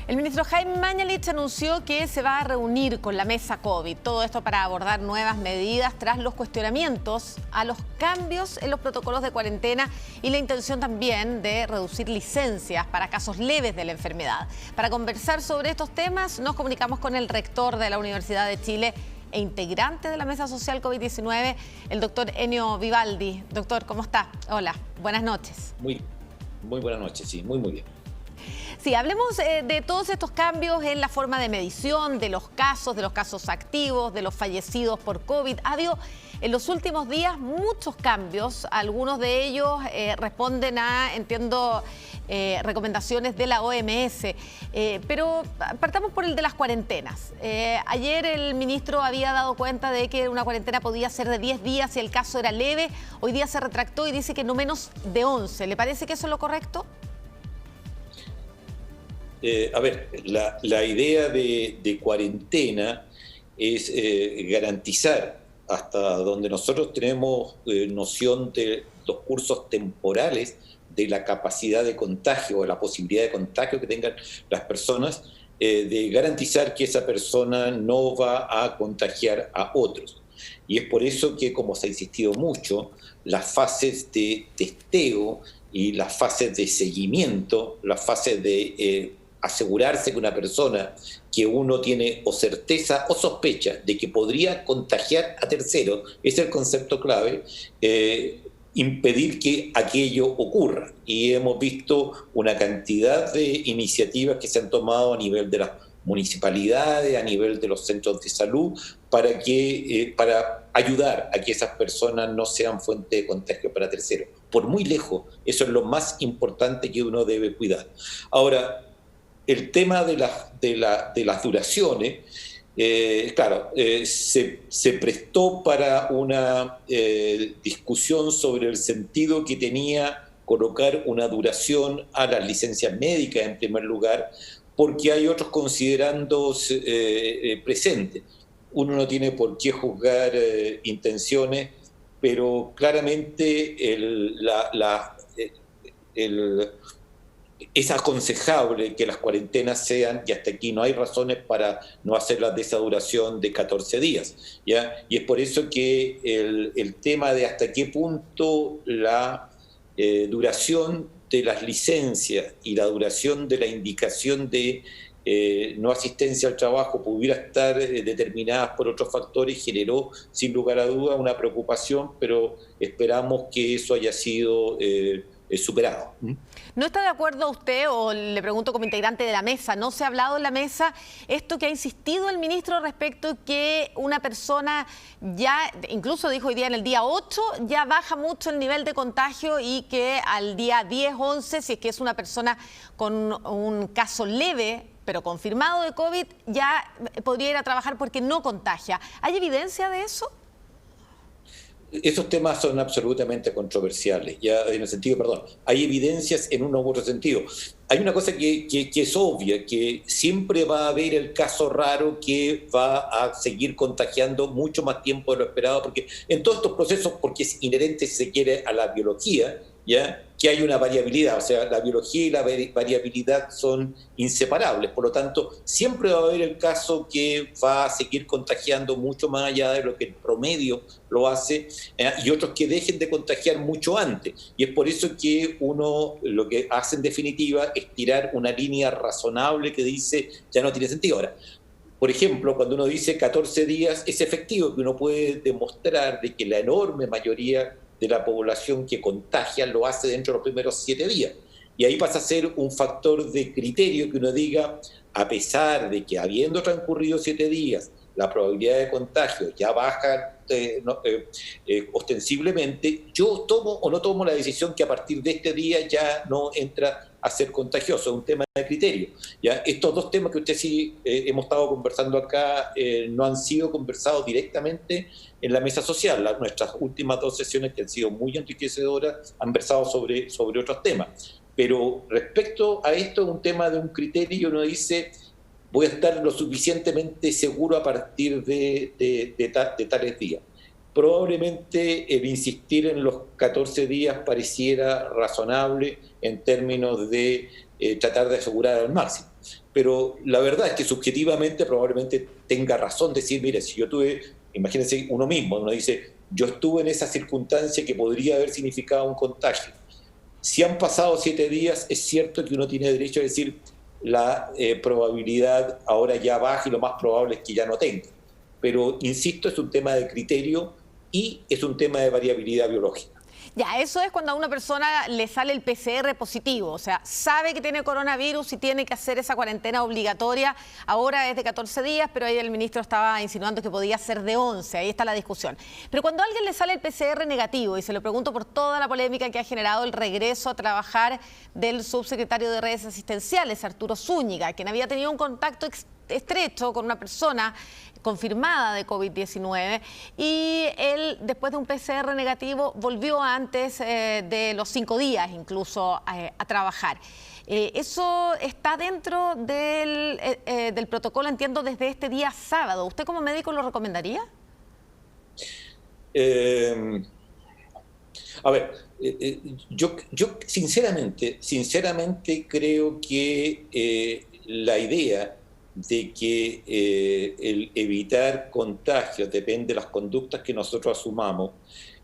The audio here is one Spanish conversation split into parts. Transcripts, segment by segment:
El ministro Jaime Mañalich anunció que se va a reunir con la mesa COVID. Todo esto para abordar nuevas medidas tras los cuestionamientos a los cambios en los protocolos de cuarentena y la intención también de reducir licencias para casos leves de la enfermedad. Para conversar sobre estos temas nos comunicamos con el rector de la Universidad de Chile e integrante de la Mesa Social COVID-19, el doctor Enio Vivaldi. Doctor, ¿cómo está? Hola, buenas noches. Muy buenas noches, sí, muy bien. Sí, hablemos de todos estos cambios en la forma de medición, de los casos activos, de los fallecidos por COVID. Ha habido en los últimos días muchos cambios, algunos de ellos responden a, entiendo, recomendaciones de la OMS, pero partamos por el de las cuarentenas. Ayer el ministro había dado cuenta de que una cuarentena podía ser de 10 días si el caso era leve. Hoy día se retractó y dice que no menos de 11. ¿Le parece que eso es lo correcto? La idea de cuarentena es garantizar, hasta donde nosotros tenemos noción de los cursos temporales de la capacidad de contagio o la posibilidad de contagio que tengan las personas, de garantizar que esa persona no va a contagiar a otros. Y es por eso que, como se ha insistido mucho, las fases de testeo y las fases de seguimiento, las fases de asegurarse que una persona que uno tiene o certeza o sospecha de que podría contagiar a terceros, es el concepto clave, impedir que aquello ocurra. Y hemos visto una cantidad de iniciativas que se han tomado a nivel de las municipalidades, a nivel de los centros de salud, para ayudar a que esas personas no sean fuente de contagio para terceros. Por muy lejos, eso es lo más importante que uno debe cuidar. Ahora, el tema de las duraciones, se prestó para una discusión sobre el sentido que tenía colocar una duración a las licencias médicas en primer lugar, porque hay otros considerandos presentes. Uno no tiene por qué juzgar intenciones, pero claramente es aconsejable que las cuarentenas sean, y hasta aquí no hay razones para no hacerlas de esa duración de 14 días, ¿ya? Y es por eso que el tema de hasta qué punto la duración de las licencias y la duración de la indicación de no asistencia al trabajo pudiera estar determinadas por otros factores generó, sin lugar a duda, una preocupación, pero esperamos que eso haya sido superado. ¿No está de acuerdo usted, o le pregunto como integrante de la mesa, no se ha hablado en la mesa esto que ha insistido el ministro respecto que una persona ya, incluso dijo hoy día en el día 8, ya baja mucho el nivel de contagio y que al día 10, 11, si es que es una persona con un caso leve, pero confirmado de COVID, ya podría ir a trabajar porque no contagia? ¿Hay evidencia de eso? Esos temas son absolutamente controversiales, ya en el sentido, hay evidencias en uno u otro sentido. Hay una cosa que es obvia, que siempre va a haber el caso raro que va a seguir contagiando mucho más tiempo de lo esperado, porque en todos estos procesos, porque es inherente, si se quiere, a la biología, ya que hay una variabilidad, o sea, la biología y la variabilidad son inseparables, por lo tanto, siempre va a haber el caso que va a seguir contagiando mucho más allá de lo que el promedio lo hace, y otros que dejen de contagiar mucho antes, y es por eso que uno lo que hace en definitiva es tirar una línea razonable que dice, ya no tiene sentido. Ahora, por ejemplo, cuando uno dice 14 días, es efectivo que uno puede demostrar de que la enorme mayoría de la población que contagia lo hace dentro de los primeros 7 días. Y ahí pasa a ser un factor de criterio que uno diga, a pesar de que habiendo transcurrido 7 días, la probabilidad de contagio ya baja ostensiblemente, yo tomo o no tomo la decisión que a partir de este día ya no entra a ser contagioso. Es un tema de criterio, ¿ya? Estos dos temas que usted sí hemos estado conversando acá no han sido conversados directamente en la mesa social. Nuestras últimas 2 sesiones, que han sido muy enriquecedoras, han versado sobre otros temas. Pero respecto a esto, es un tema de un criterio, y uno dice, voy a estar lo suficientemente seguro a partir de tales días. Probablemente el insistir en los 14 días pareciera razonable en términos de tratar de asegurar al máximo. Pero la verdad es que subjetivamente probablemente tenga razón decir, mire, si yo tuve, imagínense uno mismo, uno dice, yo estuve en esa circunstancia que podría haber significado un contagio. Si han pasado 7 días, es cierto que uno tiene derecho a decir la probabilidad ahora ya baja y lo más probable es que ya no tenga. Pero, insisto, es un tema de criterio y es un tema de variabilidad biológica. Ya, eso es cuando a una persona le sale el PCR positivo, o sea, sabe que tiene coronavirus y tiene que hacer esa cuarentena obligatoria. Ahora es de 14 días, pero ahí el ministro estaba insinuando que podía ser de 11, ahí está la discusión. Pero cuando a alguien le sale el PCR negativo, y se lo pregunto por toda la polémica que ha generado el regreso a trabajar del subsecretario de Redes Asistenciales, Arturo Zúñiga, quien había tenido un contacto estrecho con una persona confirmada de COVID-19 y él, después de un PCR negativo, volvió antes de los 5 días incluso a trabajar. Eso está dentro del protocolo, entiendo, desde este día sábado. ¿Usted como médico lo recomendaría? A ver, yo sinceramente creo que la idea de que el evitar contagios depende de las conductas que nosotros asumamos,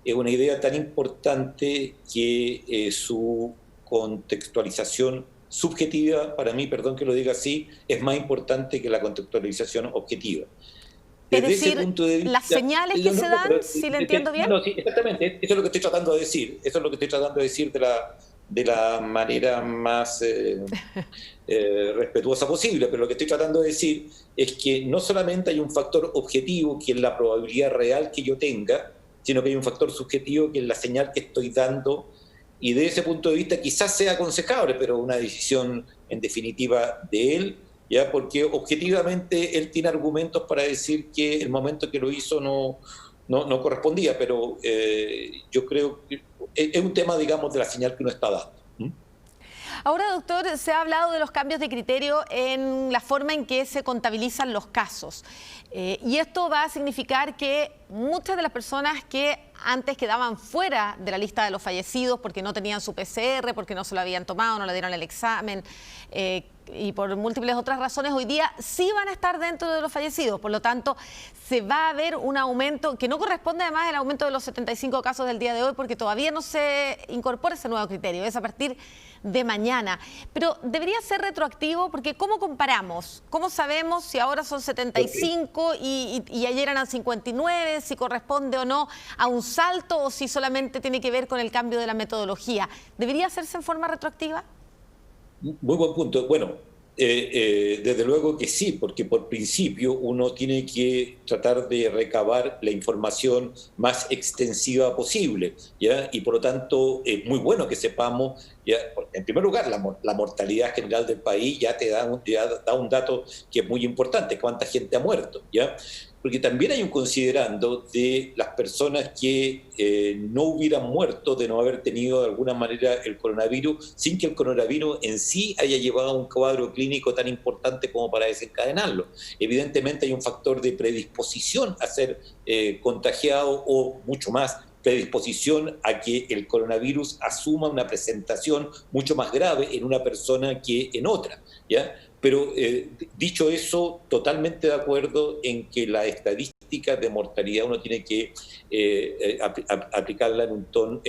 es una idea tan importante que su contextualización subjetiva, para mí, perdón que lo diga así, es más importante que la contextualización objetiva. Es decir, ese punto de vista, las señales que se dan, si le entiendo bien. No, sí, exactamente, eso es lo que estoy tratando de decir, de la manera más respetuosa posible, pero lo que estoy tratando de decir es que no solamente hay un factor objetivo, que es la probabilidad real que yo tenga, sino que hay un factor subjetivo, que es la señal que estoy dando, y de ese punto de vista quizás sea aconsejable, pero una decisión en definitiva de él, ¿ya? Porque objetivamente él tiene argumentos para decir que el momento que lo hizo no correspondía, pero yo creo que es un tema, digamos, de la señal que uno está dando. Ahora, doctor, se ha hablado de los cambios de criterio en la forma en que se contabilizan los casos. Y esto va a significar que muchas de las personas que antes quedaban fuera de la lista de los fallecidos porque no tenían su PCR, porque no se lo habían tomado, no le dieron el examen y por múltiples otras razones, hoy día sí van a estar dentro de los fallecidos. Por lo tanto, se va a ver un aumento que no corresponde además al aumento de los 75 casos del día de hoy, porque todavía no se incorpora ese nuevo criterio, es a partir de mañana. Pero debería ser retroactivo, porque ¿cómo comparamos? ¿Cómo sabemos si ahora son 75 y ayer eran 59, si corresponde o no a un salto o si solamente tiene que ver con el cambio de la metodología? ¿Debería hacerse en forma retroactiva? Muy buen punto. Bueno, desde luego que sí, porque por principio uno tiene que tratar de recabar la información más extensiva posible, ¿ya? Y por lo tanto es muy bueno que sepamos, ¿ya? En primer lugar, la mortalidad general del país ya da un dato que es muy importante, cuánta gente ha muerto, ¿ya? Porque también hay un considerando de las personas que no hubieran muerto de no haber tenido de alguna manera el coronavirus, sin que el coronavirus en sí haya llevado a un cuadro clínico tan importante como para desencadenarlo. Evidentemente hay un factor de predisposición a ser contagiado, o mucho más, predisposición a que el coronavirus asuma una presentación mucho más grave en una persona que en otra, ¿ya? Pero dicho eso, totalmente de acuerdo en que la estadística de mortalidad uno tiene que aplicarla en un tono,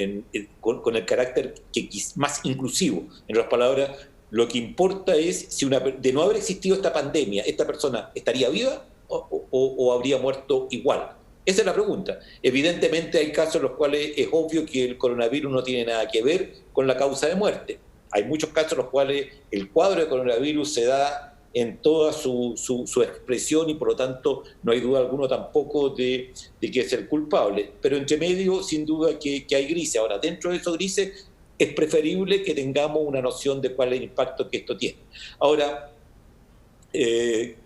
con el carácter que más inclusivo. En otras palabras, lo que importa es si de no haber existido esta pandemia, ¿esta persona estaría viva o habría muerto igual? Esa es la pregunta. Evidentemente hay casos en los cuales es obvio que el coronavirus no tiene nada que ver con la causa de muerte. Hay muchos casos en los cuales el cuadro de coronavirus se da en toda su expresión y por lo tanto no hay duda alguna tampoco de que es el culpable. Pero entre medio, sin duda que hay grises. Ahora, dentro de esos grises es preferible que tengamos una noción de cuál es el impacto que esto tiene. Ahora,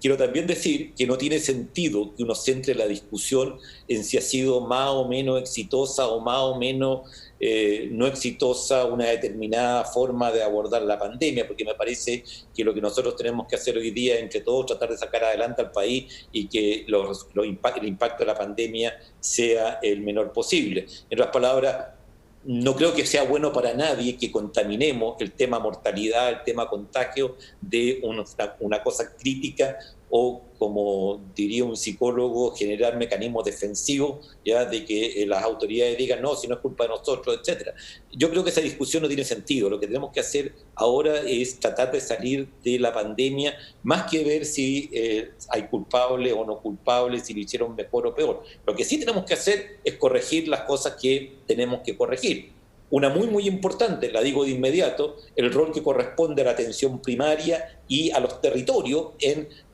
quiero también decir que no tiene sentido que uno centre la discusión en si ha sido más o menos exitosa o más o menos no exitosa una determinada forma de abordar la pandemia, porque me parece que lo que nosotros tenemos que hacer hoy día entre todos tratar de sacar adelante al país y que el impacto de la pandemia sea el menor posible. En otras palabras, no creo que sea bueno para nadie que contaminemos el tema mortalidad, el tema contagio de una cosa crítica o, como diría un psicólogo, generar mecanismos defensivos, ya de que las autoridades digan no, si no es culpa de nosotros, etcétera. Yo creo que esa discusión no tiene sentido. Lo que tenemos que hacer ahora es tratar de salir de la pandemia, más que ver si hay culpables o no culpables, si lo hicieron mejor o peor. Lo que sí tenemos que hacer es corregir las cosas que tenemos que corregir. Una muy importante, la digo de inmediato, el rol que corresponde a la atención primaria y a los territorios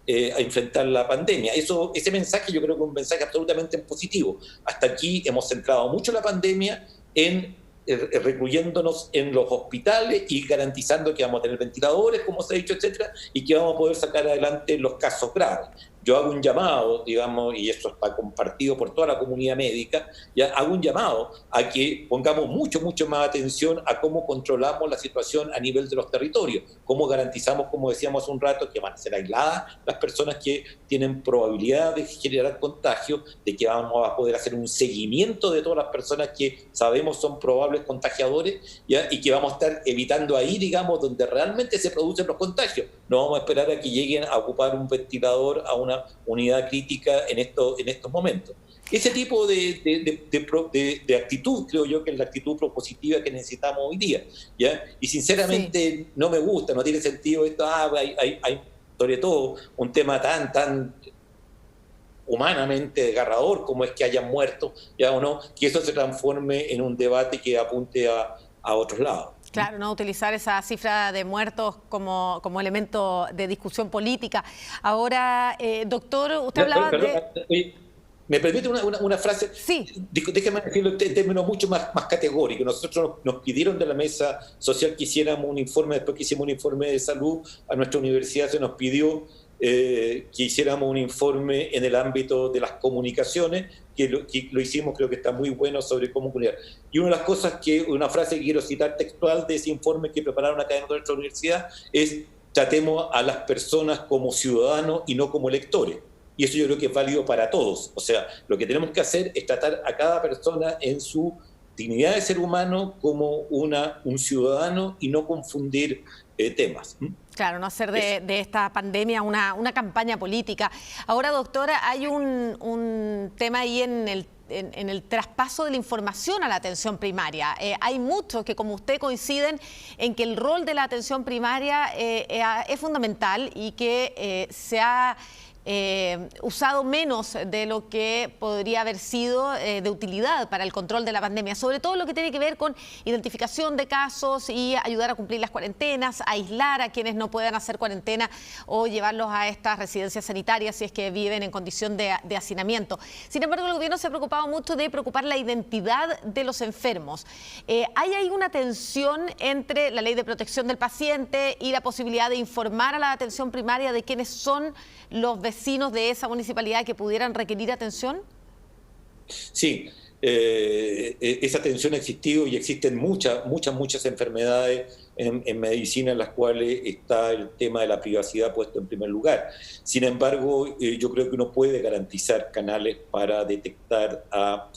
a enfrentar la pandemia. Ese mensaje yo creo que es un mensaje absolutamente positivo. Hasta aquí hemos centrado mucho la pandemia en recluyéndonos en los hospitales y garantizando que vamos a tener ventiladores, como se ha dicho, etcétera, y que vamos a poder sacar adelante los casos graves. Yo hago un llamado, digamos, y esto está compartido por toda la comunidad médica, ya hago un llamado a que pongamos mucho más atención a cómo controlamos la situación a nivel de los territorios, cómo garantizamos, como decíamos hace un rato, que van a ser aisladas las personas que tienen probabilidad de generar contagio, de que vamos a poder hacer un seguimiento de todas las personas que sabemos son probables contagiadores, ¿ya? Y que vamos a estar evitando ahí, digamos, donde realmente se producen los contagios. No vamos a esperar a que lleguen a ocupar un ventilador a una unidad crítica en estos momentos. Ese tipo de actitud, creo yo, que es la actitud propositiva que necesitamos hoy día, ¿ya? Y sinceramente no me gusta, no tiene sentido esto, hay sobre todo un tema tan humanamente desgarrador como es que hayan muerto, ya o no, que eso se transforme en un debate que apunte a otros lados. Claro, no utilizar esa cifra de muertos como elemento de discusión política. Ahora, doctor, usted hablaba de... ¿Me permite una frase? Sí. Déjeme decirlo en términos mucho más categóricos. Nosotros nos pidieron de la mesa social que hiciéramos un informe, después que hicimos un informe de salud, a nuestra universidad se nos pidió que hiciéramos un informe en el ámbito de las comunicaciones, que lo hicimos, creo que está muy bueno, sobre cómo comunicar. Y una de las cosas una frase que quiero citar textual de ese informe que prepararon acá en nuestra universidad es: tratemos a las personas como ciudadanos y no como electores. Y eso yo creo que es válido para todos. O sea, lo que tenemos que hacer es tratar a cada persona en su dignidad de ser humano como un ciudadano y no confundir temas. Claro, no hacer de esta pandemia una campaña política. Ahora, doctora, hay un tema ahí en el traspaso de la información a la atención primaria. Hay muchos que, como usted, coinciden en que el rol de la atención primaria es fundamental y que se ha usado menos de lo que podría haber sido de utilidad para el control de la pandemia, sobre todo lo que tiene que ver con identificación de casos y ayudar a cumplir las cuarentenas, aislar a quienes no puedan hacer cuarentena o llevarlos a estas residencias sanitarias si es que viven en condición de hacinamiento. Sin embargo, el gobierno se ha preocupado mucho de preocupar la identidad de los enfermos. ¿Hay ahí una tensión entre la ley de protección del paciente y la posibilidad de informar a la atención primaria de quiénes son los vecinos de esa municipalidad que pudieran requerir atención? Sí, esa atención ha existido y existen muchas enfermedades en medicina en las cuales está el tema de la privacidad puesto en primer lugar. Sin embargo, yo creo que uno puede garantizar canales para detectar a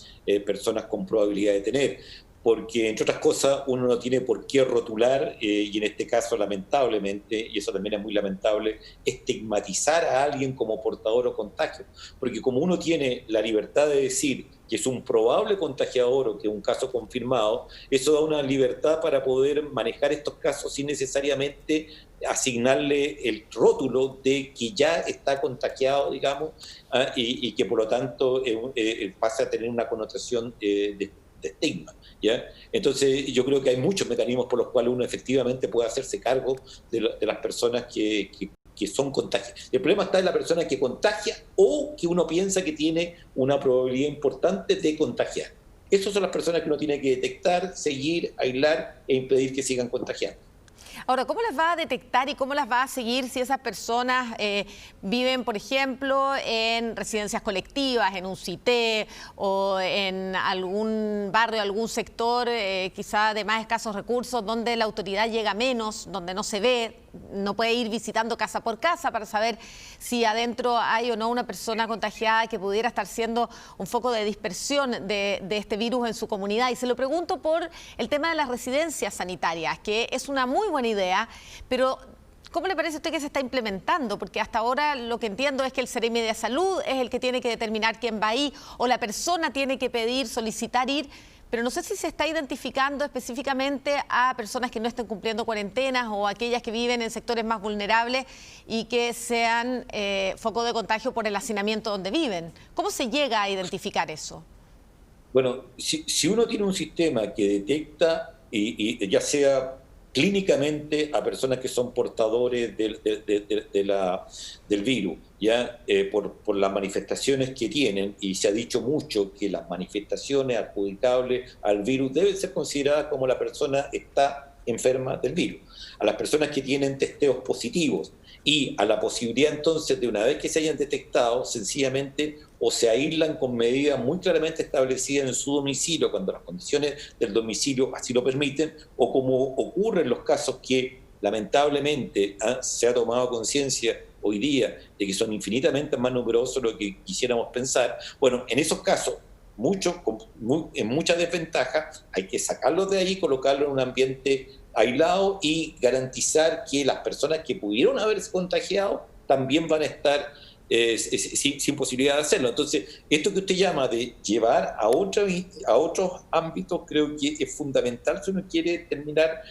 personas con probabilidad de tener, porque, entre otras cosas, uno no tiene por qué rotular, y en este caso, lamentablemente, y eso también es muy lamentable, estigmatizar a alguien como portador o contagio. Porque como uno tiene la libertad de decir que es un probable contagiador o que es un caso confirmado, eso da una libertad para poder manejar estos casos sin necesariamente asignarle el rótulo de que ya está contagiado, digamos, y que por lo tanto pasa a tener una connotación de estigma, ¿ya? Entonces yo creo que hay muchos mecanismos por los cuales uno efectivamente puede hacerse cargo de las personas que son contagiadas. El problema está en la persona que contagia o que uno piensa que tiene una probabilidad importante de contagiar. Esas son las personas que uno tiene que detectar, seguir, aislar e impedir que sigan contagiando. Ahora, ¿cómo las va a detectar y cómo las va a seguir si esas personas viven, por ejemplo, en residencias colectivas, en un CITE o en algún barrio, algún sector quizá de más escasos recursos, donde la autoridad llega menos, donde no se ve, no puede ir visitando casa por casa para saber si adentro hay o no una persona contagiada que pudiera estar siendo un foco de dispersión de este virus en su comunidad. Y se lo pregunto por el tema de las residencias sanitarias, que es una muy buena idea, pero ¿cómo le parece a usted que se está implementando? Porque hasta ahora lo que entiendo es que el Seremi de Salud es el que tiene que determinar quién va ahí, o la persona tiene que pedir, solicitar ir, pero no sé si se está identificando específicamente a personas que no estén cumpliendo cuarentenas o aquellas que viven en sectores más vulnerables y que sean foco de contagio por el hacinamiento donde viven. ¿Cómo se llega a identificar eso? Bueno, si uno tiene un sistema que detecta, y ya sea clínicamente a personas que son portadores del virus, ya por las manifestaciones que tienen, y se ha dicho mucho que las manifestaciones adjudicables al virus deben ser consideradas como la persona está enferma del virus. A las personas que tienen testeos positivos y a la posibilidad entonces de, una vez que se hayan detectado, sencillamente o se aíslan con medidas muy claramente establecidas en su domicilio cuando las condiciones del domicilio así lo permiten, o como ocurre en los casos que lamentablemente se ha tomado conciencia hoy día de que son infinitamente más numerosos de lo que quisiéramos pensar. Bueno, en esos casos, en muchas desventajas, hay que sacarlos de ahí, colocarlos en un ambiente aislado y garantizar que las personas que pudieron haberse contagiado también van a estar sin posibilidad de hacerlo. Entonces, esto que usted llama de llevar a otros ámbitos, creo que es fundamental si uno quiere terminar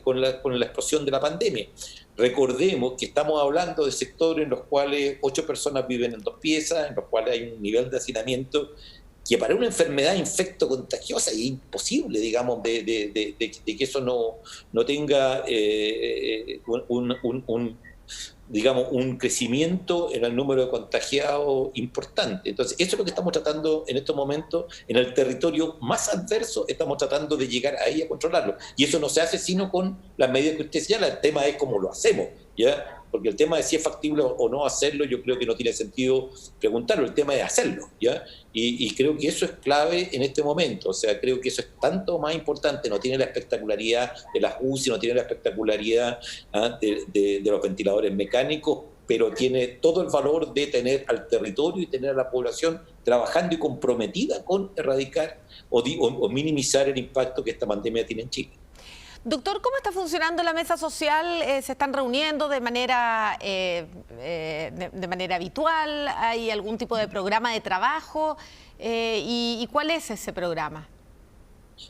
con la explosión de la pandemia. Recordemos que estamos hablando de sectores en los cuales 8 personas viven en 2 piezas, en los cuales hay un nivel de hacinamiento que para una enfermedad infectocontagiosa es imposible, digamos, de que eso no tenga un crecimiento en el número de contagiados importante. Entonces, eso es lo que estamos tratando en estos momentos, en el territorio más adverso, estamos tratando de llegar ahí a controlarlo. Y eso no se hace sino con las medidas que usted señala. El tema es cómo lo hacemos, ¿ya? Porque el tema de si es factible o no hacerlo, yo creo que no tiene sentido preguntarlo, el tema es hacerlo, ¿ya? Y creo que eso es clave en este momento, o sea, creo que eso es tanto más importante, no tiene la espectacularidad de las UCI, no tiene la espectacularidad de los ventiladores mecánicos, pero tiene todo el valor de tener al territorio y tener a la población trabajando y comprometida con erradicar o minimizar el impacto que esta pandemia tiene en Chile. Doctor, ¿cómo está funcionando la mesa social? ¿Se están reuniendo de manera habitual? ¿Hay algún tipo de programa de trabajo? ¿Y cuál es ese programa?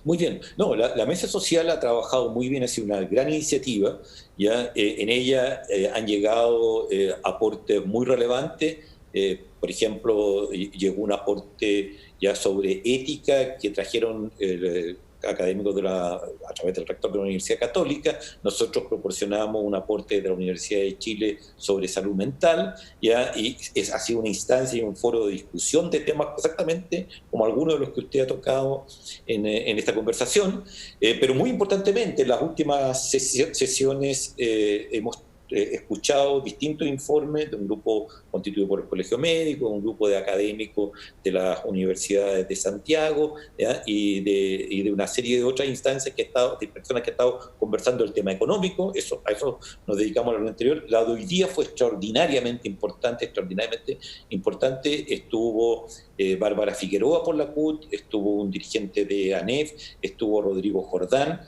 Muy bien. No, la mesa social ha trabajado muy bien, ha sido una gran iniciativa. ¿Ya? En ella han llegado aportes muy relevantes. Por ejemplo, llegó un aporte ya sobre ética que trajeron académicos a través del rector de la Universidad Católica. Nosotros proporcionamos un aporte de la Universidad de Chile sobre salud mental, ¿ya? Y ha sido una instancia y un foro de discusión de temas exactamente como algunos de los que usted ha tocado en esta conversación. Pero muy importantemente, en las últimas sesiones hemos escuchado distintos informes de un grupo constituido por el Colegio Médico, un grupo de académicos de las universidades de Santiago, ¿ya? Y de una serie de otras instancias de personas que han estado conversando el tema económico. A eso nos dedicamos al anterior. La de hoy día fue extraordinariamente importante. Estuvo Bárbara Figueroa por la CUT, estuvo un dirigente de ANEF, estuvo Rodrigo Jordán,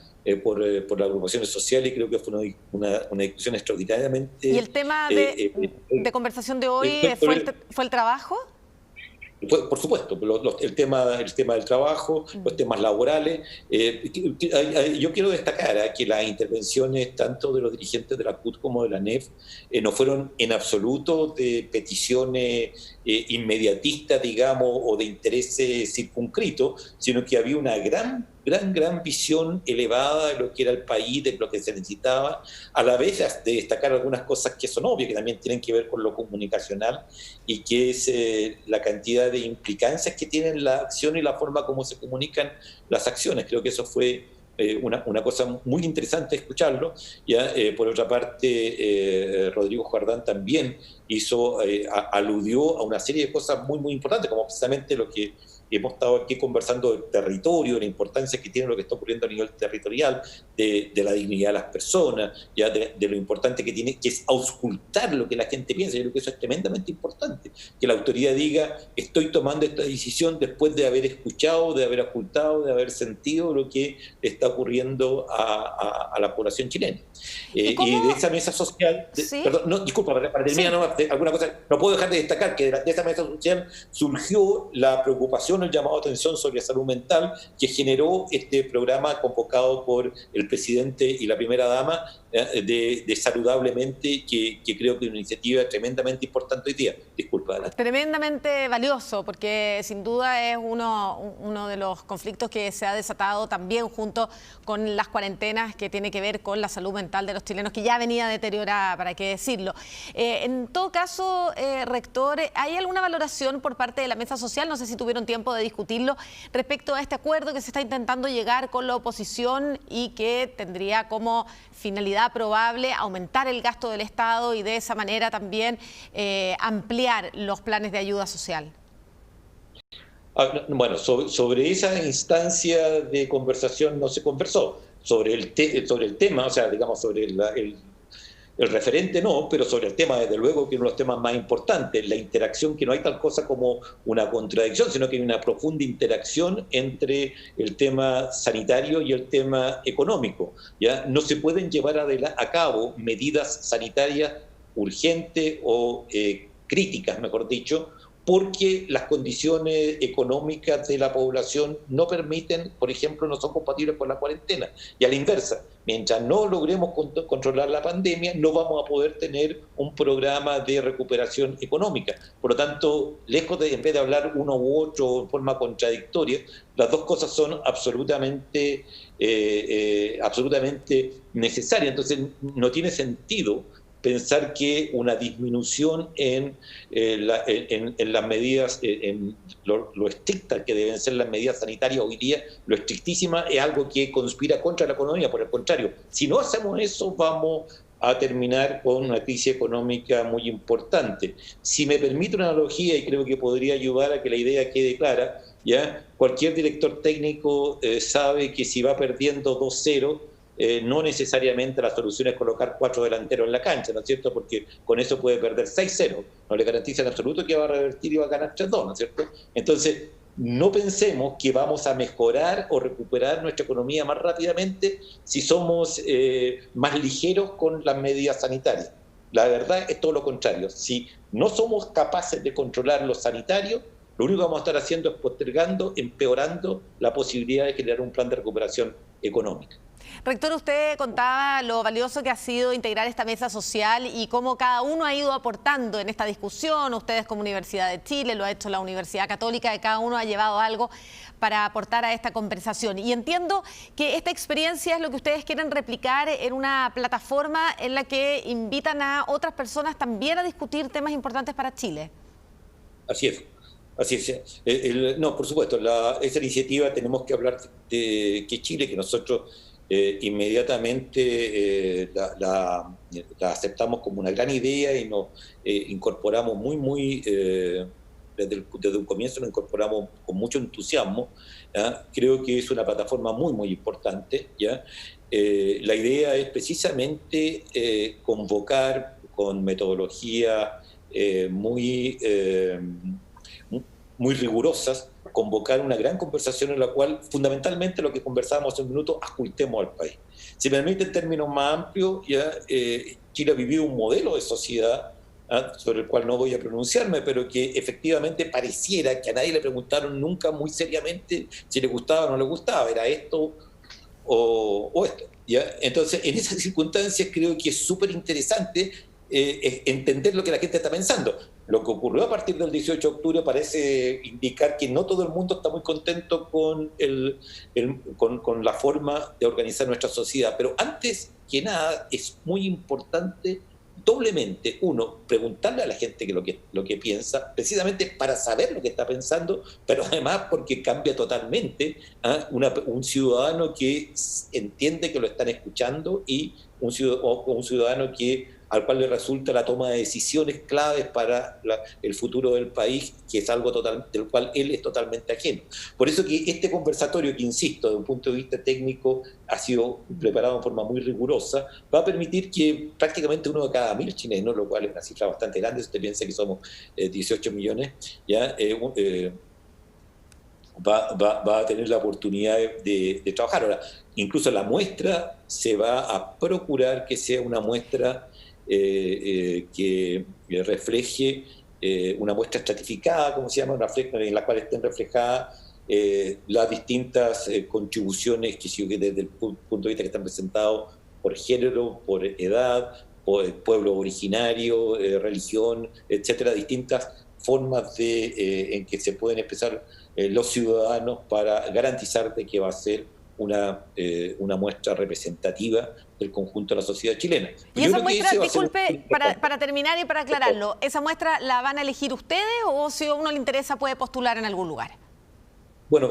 por las agrupaciones sociales, y creo que fue una discusión extraordinariamente... ¿Y el tema de conversación de hoy fue el trabajo? Por supuesto, el tema del trabajo, los temas laborales. Yo quiero destacar que las intervenciones tanto de los dirigentes de la CUT como de la NEF no fueron en absoluto de peticiones inmediatistas, digamos, o de intereses circunscritos, sino que había una gran visión elevada de lo que era el país, de lo que se necesitaba, a la vez de destacar algunas cosas que son obvias, que también tienen que ver con lo comunicacional, y que es la cantidad de implicancias que tienen la acción y la forma como se comunican las acciones. Creo que eso fue una cosa muy interesante escucharlo. ¿Ya? Por otra parte, Rodrigo Jordán también aludió a una serie de cosas muy, muy importantes, como precisamente lo que hemos estado aquí conversando del territorio, de la importancia que tiene lo que está ocurriendo a nivel territorial, de la dignidad de las personas, ya de lo importante que tiene, que es auscultar lo que la gente piensa. Yo creo que eso es tremendamente importante, que la autoridad diga, estoy tomando esta decisión después de haber escuchado, de haber auscultado, de haber sentido lo que está ocurriendo a la población chilena. Y de esa mesa social, ¿Sí? perdón, no, disculpa, para terminar, Sí. alguna cosa, no puedo dejar de destacar que de esa mesa social surgió la preocupación, el llamado a atención sobre salud mental, que generó este programa convocado por el presidente y la primera dama de Saludablemente, que creo que es una iniciativa tremendamente importante hoy día. Disculpa, adelante. Tremendamente valioso, porque sin duda es uno de los conflictos que se ha desatado también junto con las cuarentenas, que tiene que ver con la salud mental de los chilenos, que ya venía deteriorada, para qué decirlo. En todo caso, rector, ¿hay alguna valoración por parte de la mesa social? No sé si tuvieron tiempo de discutirlo respecto a este acuerdo que se está intentando llegar con la oposición y que tendría como finalidad probable aumentar el gasto del Estado y de esa manera también ampliar los planes de ayuda social. Bueno, sobre esa instancia de conversación no se conversó. Sobre el tema, o sea, digamos, sobre el referente no, pero sobre el tema, desde luego, que es uno de los temas más importantes, la interacción, que no hay tal cosa como una contradicción, sino que hay una profunda interacción entre el tema sanitario y el tema económico. ¿Ya? No se pueden llevar a cabo medidas sanitarias urgentes o críticas, mejor dicho, porque las condiciones económicas de la población no permiten, por ejemplo, no son compatibles con la cuarentena. Y a la inversa, mientras no logremos controlar la pandemia, no vamos a poder tener un programa de recuperación económica. Por lo tanto, lejos de, en vez de hablar uno u otro en forma contradictoria, las dos cosas son absolutamente necesarias. Entonces, no tiene sentido pensar que una disminución en las medidas, en lo estrictas que deben ser las medidas sanitarias hoy día, lo estrictísima, es algo que conspira contra la economía. Por el contrario, si no hacemos eso, vamos a terminar con una crisis económica muy importante. Si me permite una analogía, y creo que podría ayudar a que la idea quede clara, ¿ya? Cualquier director técnico sabe que si va perdiendo 2-0, no necesariamente la solución es colocar 4 delanteros en la cancha, ¿no es cierto? Porque con eso puede perder 6-0. No le garantiza en absoluto que va a revertir y va a ganar 3-2, ¿no es cierto? Entonces, no pensemos que vamos a mejorar o recuperar nuestra economía más rápidamente si somos más ligeros con las medidas sanitarias. La verdad es todo lo contrario. Si no somos capaces de controlar lo sanitario, lo único que vamos a estar haciendo es postergando, empeorando la posibilidad de generar un plan de recuperación económica. Rector, usted contaba lo valioso que ha sido integrar esta mesa social y cómo cada uno ha ido aportando en esta discusión. Ustedes como Universidad de Chile, lo ha hecho la Universidad Católica, que cada uno ha llevado algo para aportar a esta conversación. Y entiendo que esta experiencia es lo que ustedes quieren replicar en una plataforma en la que invitan a otras personas también a discutir temas importantes para Chile. Así es. Así es. No, por supuesto, esa iniciativa tenemos que hablar de que Chile, que nosotros inmediatamente la aceptamos como una gran idea y nos incorporamos desde un comienzo nos incorporamos con mucho entusiasmo. ¿Ya? Creo que es una plataforma muy importante. ¿Ya? La idea es precisamente convocar con metodología muy rigurosas, convocar una gran conversación en la cual fundamentalmente lo que conversábamos hace un minuto, auscultemos al país. Si me permite en términos más amplios, ya Chile ha vivido un modelo de sociedad sobre el cual no voy a pronunciarme, pero que efectivamente pareciera que a nadie le preguntaron nunca muy seriamente si le gustaba o no le gustaba, era esto o esto. ¿Ya? Entonces, en esas circunstancias creo que es súper interesante entender lo que la gente está pensando. Lo que ocurrió a partir del 18 de octubre parece indicar que no todo el mundo está muy contento con la forma de organizar nuestra sociedad. Pero antes que nada es muy importante doblemente, uno, preguntarle a la gente lo que piensa, precisamente para saber lo que está pensando, pero además porque cambia totalmente un ciudadano que entiende que lo están escuchando y un ciudadano que al cual le resulta la toma de decisiones claves para el futuro del país, que es algo del cual él es totalmente ajeno. Por eso que este conversatorio, que insisto, desde un punto de vista técnico, ha sido preparado de forma muy rigurosa, va a permitir que prácticamente uno de cada 1000 chilenos, lo cual es una cifra bastante grande, si usted piensa que somos 18 millones, ya va a tener la oportunidad de trabajar. Ahora, incluso la muestra se va a procurar que sea una muestra que refleje una muestra estratificada, como se llama, en la cual estén reflejadas las distintas contribuciones que desde el punto de vista que están presentados por género, por edad, por pueblo originario, religión, etcétera, distintas formas en que se pueden expresar los ciudadanos para garantizar de que va a ser una muestra representativa del conjunto de la sociedad chilena. Y esa muestra, disculpe, para terminar y para aclararlo, ¿esa muestra la van a elegir ustedes o si a uno le interesa puede postular en algún lugar? Bueno,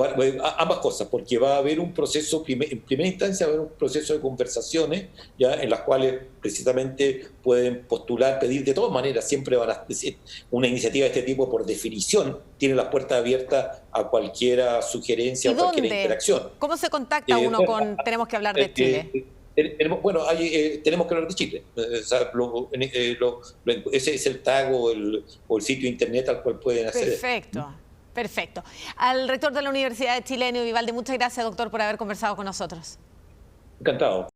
ambas cosas, porque va a haber un proceso, en primera instancia va a haber un proceso de conversaciones, ya en las cuales precisamente pueden postular, pedir, de todas maneras, siempre van a decir, una iniciativa de este tipo por definición tiene las puertas abiertas a cualquier sugerencia o cualquier interacción. ¿Cómo se contacta uno con Tenemos que hablar de Chile? Tenemos que hablar de Chile. Ese es el tag o el sitio internet al cual pueden acceder. Perfecto. Perfecto. Al rector de la Universidad de Chile, Enio Vivaldi, muchas gracias, doctor, por haber conversado con nosotros. Encantado.